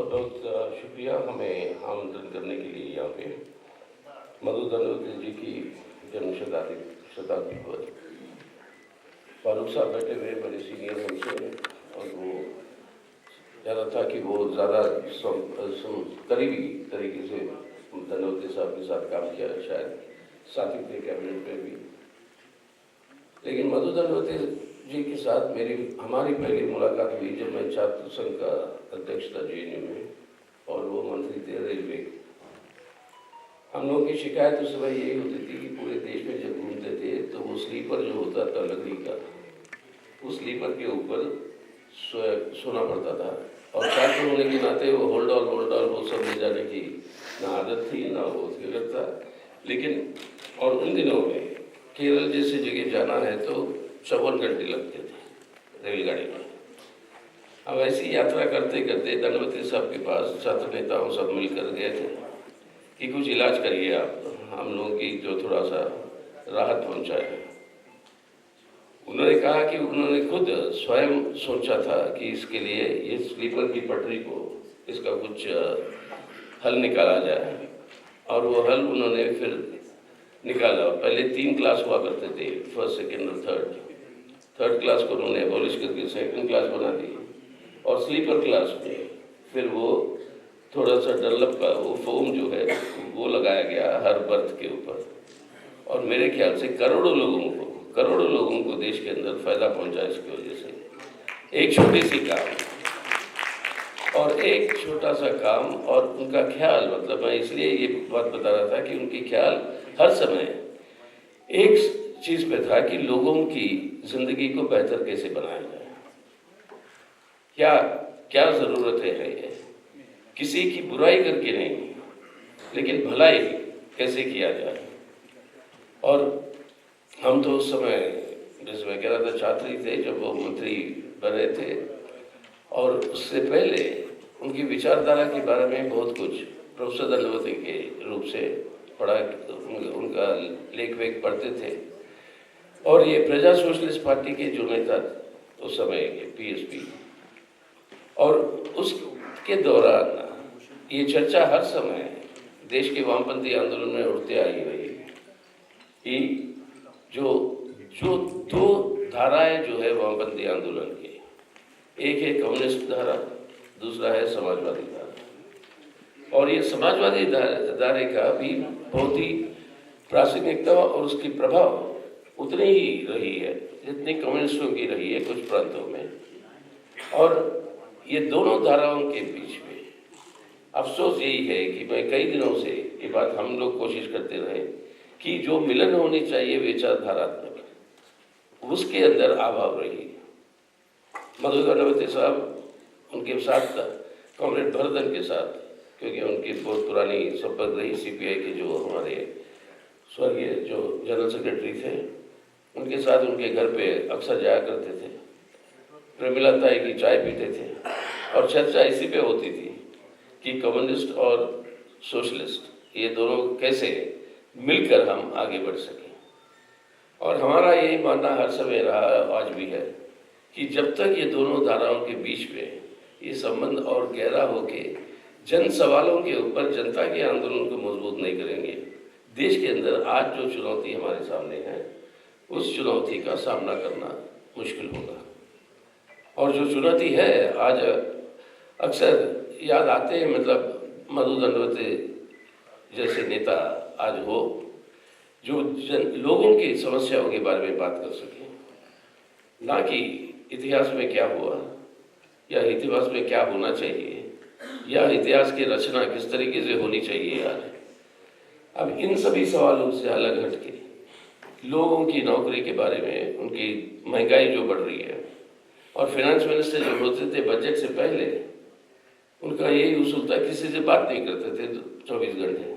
बहुत बहुत शुक्रिया हमें आमंत्रण करने के लिए यहाँ पे। मधु दंडवती जी की जन्म शताब्दी पर फारूक साहब बैठे हुए बड़े सीनियर हमसे, और वो ज़्यादा था कि वो ज़्यादा करीबी तरीके से दंडवती साहब के साथ काम किया, शायद साथी थे कैबिनेट में भी। लेकिन मधु दंडवती जी के साथ हमारी पहली मुलाकात हुई जब मैं छात्र संघ का अध्यक्ष था JNU में, और वो मंत्री थे रेलवे। हम लोगों की शिकायत उस समय यही होती थी कि पूरे देश में जब घूमते थे तो वो स्लीपर जो होता था लकड़ी का, उस स्लीपर के ऊपर सोना पड़ता था, और छात्र होने के नाते वो होल्ड ऑल वो सब ले जाने की ना आदत थी ना वो फिक्र था। लेकिन और उन दिनों में केरल जैसी जगह जाना है तो 54 घंटे लगते थे रेलगाड़ी में। अब ऐसी यात्रा करते करते दंडवती साहब के पास छात्र नेताओं सब मिलकर गए थे कि कुछ इलाज करिए आप, हम लोगों की जो थोड़ा सा राहत पहुंचाए। उन्होंने कहा कि उन्होंने खुद स्वयं सोचा था कि इसके लिए ये स्लीपर की पटरी को इसका कुछ हल निकाला जाए, और वो हल उन्होंने फिर निकाला। पहले 3 क्लास हुआ करते थे, फर्स्ट, सेकेंड और थर्ड क्लास को उन्होंने एबॉलिश करके सेकंड क्लास बना दी, और स्लीपर क्लास में फिर वो थोड़ा सा डनलप का वो फोम जो है वो लगाया गया हर बर्थ के ऊपर, और मेरे ख्याल से करोड़ों लोगों को देश के अंदर फायदा पहुंचा इसकी वजह से। एक छोटी सी काम और एक छोटा सा काम, और उनका ख्याल, मतलब मैं इसलिए ये बात बता रहा था कि उनकी ख्याल हर समय एक चीज पे था कि लोगों की जिंदगी को बेहतर कैसे बनाया जाए, क्या क्या जरूरतें हैं, ये किसी की बुराई करके नहीं, लेकिन भलाई कैसे किया जाए। और हम तो उस समय, जैसे मैं कह रहा था, छात्र ही थे जब वो मंत्री बने थे, और उससे पहले उनकी विचारधारा के बारे में बहुत कुछ प्रोफेसर दंडवती के रूप से पढ़ा, उनका लेख वेख पढ़ते थे। और ये प्रजा सोशलिस्ट पार्टी के जो नेता उस समय के PSP, और उसके दौरान ये चर्चा हर समय देश के वामपंथी आंदोलन में उठते आई रही कि जो दो धाराएं जो है वामपंथी आंदोलन के, एक है कम्युनिस्ट धारा, दूसरा है समाजवादी धारा। और ये समाजवादी धारे का भी बहुत ही प्रासंगिकता और उसकी प्रभाव उतनी ही रही है जितनी कम्युनिस्टों की रही है कुछ प्रांतों में। और ये दोनों धाराओं के बीच में अफसोस यही है कि मैं कई दिनों से ये बात हम लोग कोशिश करते रहे कि जो मिलन होनी चाहिए विचारधारात्मक, उसके अंदर अभाव रही। मधु दंडवती साहब उनके साथ कॉमरेड भरतन के साथ, क्योंकि उनकी बहुत पुरानी संपर्क रही, CPI के जो हमारे स्वर्गीय जो जनरल सेक्रेटरी थे, उनके साथ उनके घर पे अक्सर जाया करते थे, प्रेमिला ताई की चाय पीते थे, और चर्चा इसी पे होती थी कि कम्युनिस्ट और सोशलिस्ट ये दोनों कैसे मिलकर हम आगे बढ़ सकें। और हमारा यही मानना हर समय रहा, आज भी है, कि जब तक ये दोनों धाराओं के बीच में ये संबंध और गहरा होके जन सवालों के ऊपर जनता के आंदोलन को मजबूत नहीं करेंगे, देश के अंदर आज जो चुनौती हमारे सामने है उस चुनौती का सामना करना मुश्किल होगा। और जो चुनौती है आज अक्सर याद आते हैं, मतलब मधु दंडवती जैसे नेता आज हो जो लोगों की समस्याओं के बारे में बात कर सके, ना कि इतिहास में क्या हुआ या इतिहास में क्या होना चाहिए या इतिहास की रचना किस तरीके से होनी चाहिए। आज अब इन सभी सवालों से अलग हटके लोगों की नौकरी के बारे में, उनकी महंगाई जो बढ़ रही है, और फाइनेंस मिनिस्टर जो होते थे बजट से पहले, उनका यही उसूल था किसी से बात नहीं करते थे 24 घंटे,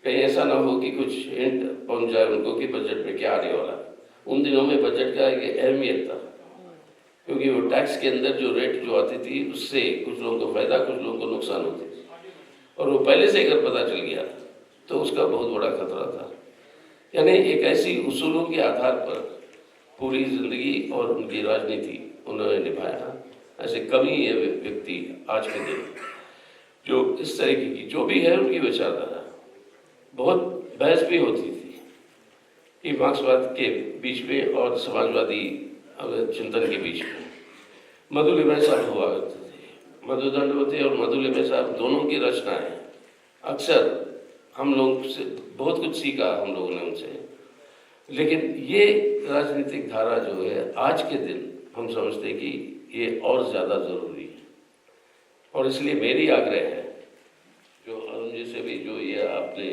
कहीं ऐसा ना हो कि कुछ हिंट पहुंच जाए उनको कि बजट में क्या आने वाला। उन दिनों में बजट का एक अहमियत था, क्योंकि वो टैक्स के अंदर जो रेट जो आती थी उससे कुछ लोगों को फायदा, कुछ लोगों को नुकसान होते थे, और वो पहले से अगर पता चल गया तो उसका बहुत बड़ा खतरा था। यानी एक ऐसी उसूलों के आधार पर पूरी जिंदगी और उनकी राजनीति उन्होंने निभाया, ऐसे कम ही है व्यक्ति आज के दिन जो इस तरीके की जो भी है उनकी विचारधारा। बहुत बहस भी होती थी कि मार्क्सवाद के बीच में और समाजवादी चिंतन के बीच में। मधु लिमय साहब हुआ करते थे, मधु दंडवती और मधु लिमय साहब दोनों की रचनाएं अक्सर हम लोग से बहुत कुछ सीखा हम लोगों ने उनसे। लेकिन ये राजनीतिक धारा जो है आज के दिन हम समझते हैं कि ये और ज़्यादा ज़रूरी है, और इसलिए मेरी आग्रह है जो अरुण जी से भी जो ये आपने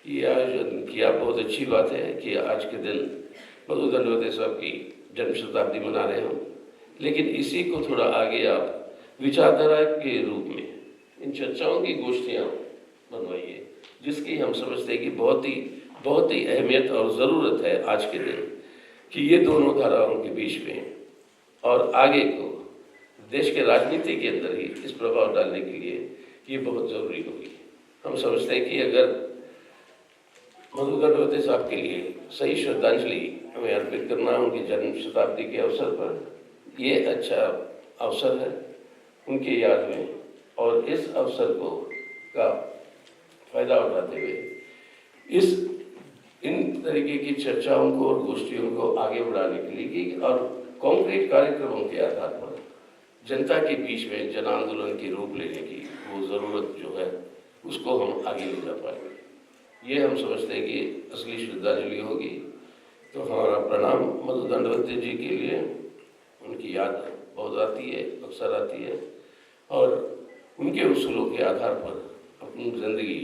ये आयोजन किया, बहुत अच्छी बात है कि आज के दिन मधु दंडवती साहब की जन्म शताब्दी मना रहे हम, लेकिन इसी को थोड़ा आगे आप विचारधारा के रूप में इन चर्चाओं की गोष्ठियाँ बनवाइए, जिसकी हम समझते हैं कि बहुत ही अहमियत और ज़रूरत है आज के दिन कि ये दोनों धाराओं के बीच में और आगे को देश के राजनीति के अंदर ही इस प्रभाव डालने के लिए ये बहुत ज़रूरी होगी। हम समझते हैं कि अगर मधु दंडवती साहब के लिए सही श्रद्धांजलि हमें अर्पित करना है उनकी जन्म शताब्दी के अवसर पर, ये अच्छा अवसर है उनकी याद में, और इस अवसर को का फायदा उठाते हुए इन तरीके की चर्चाओं को और गोष्ठियों को आगे बढ़ाने के लिए और कॉन्क्रीट कार्यक्रमों के आधार पर जनता के बीच में जन आंदोलन की रूप लेने की वो ज़रूरत जो है उसको हम आगे ले जा पाएंगे। ये हम समझते हैं कि असली श्रद्धांजलि होगी। तो हमारा प्रणाम मधु दंडवती जी के लिए, उनकी याद बहुत आती है, अक्सर आती है, और उनके उसूलों के आधार पर अपनी ज़िंदगी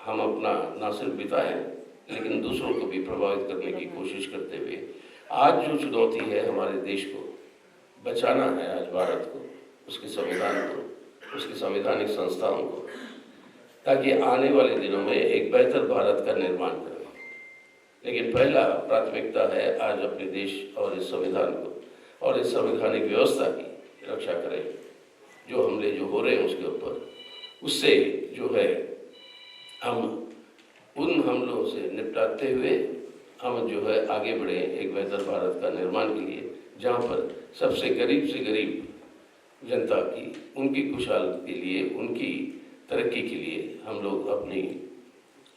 हम अपना ना सिर्फ बिताएं लेकिन दूसरों को भी प्रभावित करने की कोशिश करते हुए आज जो चुनौती है हमारे देश को बचाना है, आज भारत को, उसके संविधान को, उसकी संवैधानिक संस्थाओं को, ताकि आने वाले दिनों में एक बेहतर भारत का निर्माण करें। लेकिन पहला प्राथमिकता है आज अपने देश और इस संविधान को और इस संवैधानिक व्यवस्था की रक्षा करें। जो हमले जो हो रहे हैं उसके ऊपर, उससे जो है हम उन हमलों से निपटाते हुए हम जो है आगे बढ़े एक बेहतर भारत का निर्माण के लिए, जहाँ पर सबसे गरीब से गरीब जनता की उनकी खुशहाल के लिए, उनकी तरक्की के लिए हम लोग अपनी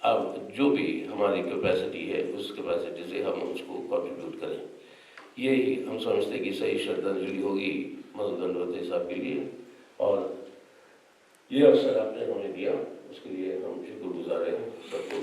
अब जो भी हमारी कैपेसिटी है उस कैपेसिटी से हम उसको कंट्रीब्यूट करें। यही हम समझते हैं कि सही श्रद्धांजलि होगी मधु दंडवती साहब के लिए, और ये अवसर आपने हमें दिया उसके लिए हम शुक्रगुजार हैं सबको।